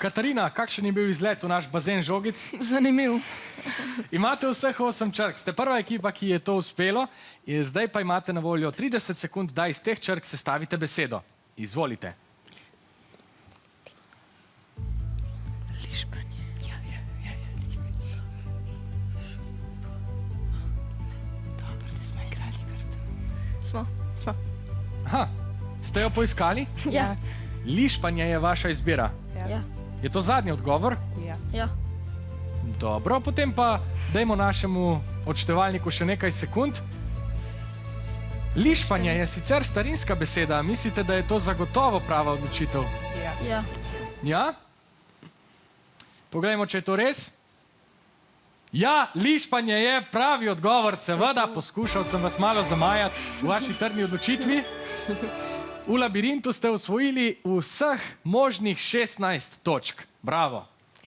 Katarina, kakšen je bil izlet v naš bazen žogic? Zanimiv. Imate vseh 8 črk, ste prva ekipa, ki je to uspelo. Zdaj pa imate na voljo 30 sekund, da iz teh črk sestavite besedo. Izvolite. Lišpanje. Dobro, da smo igrali kart. Smo. Aha, ste jo poiskali? Ja. Lišpanje je vaša izbira. Ja. Je to zadnji odgovor? Ja. Dobro, potem pa dajmo našemu odštevalniku še nekaj sekund. Lišpanje je sicer starinska beseda. Mislite, da je to zagotovo prava odločitev? Ja. Ja? Poglejmo, če je to res. Ja, lišpanje je pravi odgovor, seveda. Poskušal sem vas malo zamajati v vaši trdni odločitvi. V labirintu ste osvojili vseh možnih 16 točk. Bravo.